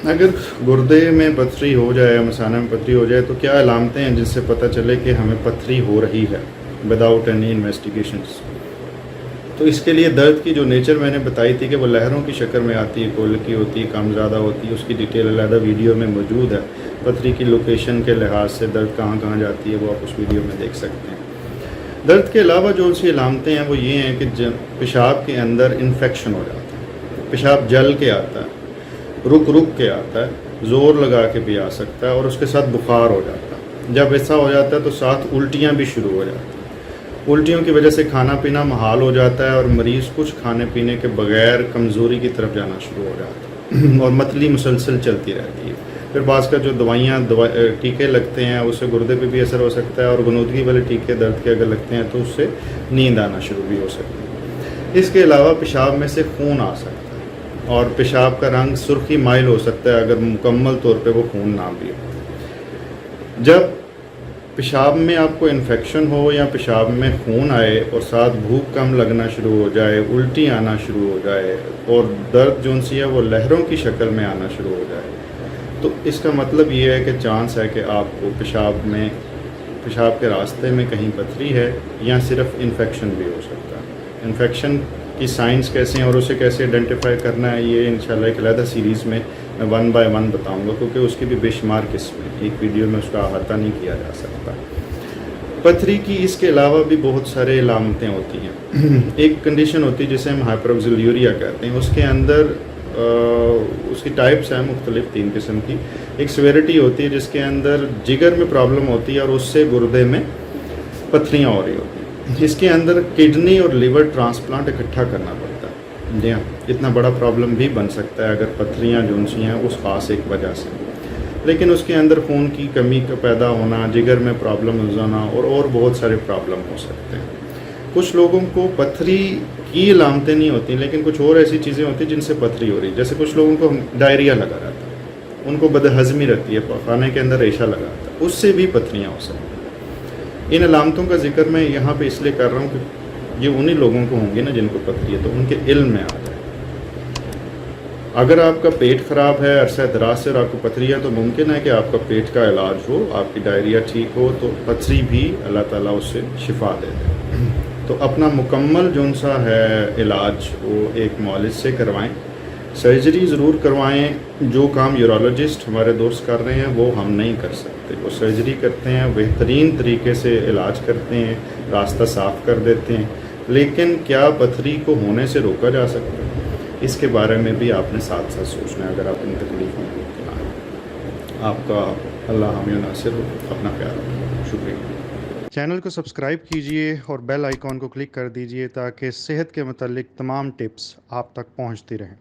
अगर गुर्दे में पथरी हो जाए या मसाना में पथरी हो जाए तो क्या अलामतें हैं जिससे पता चले कि हमें पथरी हो रही है विदाउट एनी इन्वेस्टिगेशंस। तो इसके लिए दर्द की जो नेचर मैंने बताई थी कि वो लहरों की शक्ल में आती है, कोल की होती है, कम ज़्यादा होती है, उसकी डिटेल अलग वीडियो में मौजूद है। पथरी की लोकेशन के लिहाज से दर्द कहाँ कहाँ जाती है वो आप उस वीडियो में देख सकते हैं। दर्द के अलावा जो सी अलामतें हैं वो ये हैं कि पेशाब के अंदर इन्फेक्शन हो जाता है, पेशाब जल के आता है, रुक के आता है, ज़ोर लगा के भी आ सकता है और उसके साथ बुखार हो जाता है। जब ऐसा हो जाता है तो साथ उल्टियाँ भी शुरू हो जाती हैं। उल्टियों की वजह से खाना पीना महाल हो जाता है और मरीज़ कुछ खाने पीने के बगैर कमज़ोरी की तरफ जाना शुरू हो जाता है और मतली मुसलसल चलती रहती है। फिर बाज़ का जो टीके लगते हैं उससे गुर्दे पे भी असर हो सकता है और गनूदगी वाले टीके दर्द के अगर लगते हैं तो उससे नींद आना शुरू भी हो सकती है। इसके अलावा पेशाब में से खून आ सकता है और पेशाब का रंग सुर्खी माइल हो सकता है अगर मुकम्मल तौर पे वो खून ना भी हो। जब पेशाब में आपको इन्फेक्शन हो या पेशाब में खून आए और साथ भूख कम लगना शुरू हो जाए, उल्टी आना शुरू हो जाए और दर्द जो सी है वो लहरों की शक्ल में आना शुरू हो जाए, तो इसका मतलब ये है कि चांस है कि आपको पेशाब के रास्ते में कहीं पथरी है या सिर्फ इन्फेक्शन भी हो सकता है। इन्फेक्शन की साइंस कैसे हैं और उसे कैसे आइडेंटिफाई करना है ये इंशाल्लाह एक अलग सीरीज़ में मैं 1 बाय 1 बताऊंगा, क्योंकि उसकी भी बेशुमार किस्में एक वीडियो में उसका अहाता नहीं किया जा सकता। पथरी की इसके अलावा भी बहुत सारे अलामतें होती हैं। एक कंडीशन होती है जिसे हम हाइपरऑक्सिलूरिया कहते हैं, उसके अंदर उसकी टाइप्स हैं मुख्तलिफ 3 किस्म की। एक सिविरिटी होती है जिसके अंदर जिगर में प्रॉब्लम होती है और उससे गुर्दे में पथरियाँ हो रही होती हैं। इसके अंदर किडनी और लिवर ट्रांसप्लांट इकट्ठा करना पड़ता है। जी हाँ, इतना बड़ा प्रॉब्लम भी बन सकता है अगर पथरियाँ जो सी हैं उस खास एक वजह से। लेकिन उसके अंदर खून की कमी का पैदा होना, जिगर में प्रॉब्लम हो जाना और बहुत सारे प्रॉब्लम हो सकते हैं। कुछ लोगों को पथरी की अलामतें नहीं होती लेकिन कुछ और ऐसी चीज़ें होती हैं जिनसे पथरी हो रही है। जैसे कुछ लोगों को डायरिया लगा रहता है, उनको बदहज़मी रहती है, खाने के अंदर रेशा लगा रहता है, उससे भी पथरियाँ हो सकती हैं। इन अलामतों का जिक्र मैं यहाँ पे इसलिए कर रहा हूँ कि ये उन्हीं लोगों को होंगे ना जिनको पथरी है, तो उनके इल्म में आ जाए। अगर आपका पेट ख़राब है अरसा दराज से और आपको पथरी है तो मुमकिन है कि आपका पेट का इलाज हो, आपकी डायरिया ठीक हो, तो पथरी भी अल्लाह ताला उससे शिफा दे दे। तो अपना मुकम्मल जो सा है इलाज वो एक मुआलिज से करवाएं, सर्जरी ज़रूर करवाएं। जो काम यूरोलॉजिस्ट हमारे दोस्त कर रहे हैं वो हम नहीं कर सकते। वो सर्जरी करते हैं, बेहतरीन तरीके से इलाज करते हैं, रास्ता साफ़ कर देते हैं, लेकिन क्या पथरी को होने से रोका जा सकता है इसके बारे में भी आपने साथ साथ सोचना है। अगर आप इन तकलीफ़ों में मुब्तला हैं, आपका अल्लाह हामी व नासिर हो। अपना ख्याल रखिए, शुक्रिया। चैनल को सब्सक्राइब कीजिए और बेल आइकॉन को क्लिक कर दीजिए ताकि सेहत के मुतालिक तमाम टिप्स आप तक पहुंचती रहें।